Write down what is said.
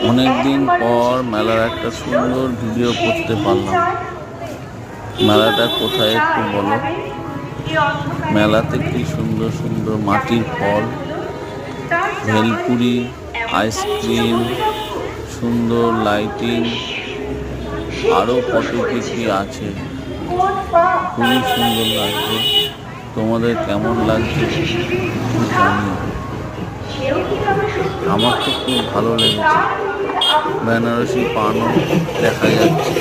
অনেকদিন পর মেলার একটা সুন্দর ভিডিও করতে পারলাম। মেলাটা কোথায় একটু বলো? মেলাতে কি সুন্দর সুন্দর মাটির ফল, ভেলপুরি, আইসক্রিম, সুন্দর লাইটিং, আরও কত কি আছে। খুবই সুন্দর লাগছে। তোমাদের কেমন লাগছে জানি। আমার তো খুব ভালো লেগেছে। বেনারসি পানও দেখা যাচ্ছে।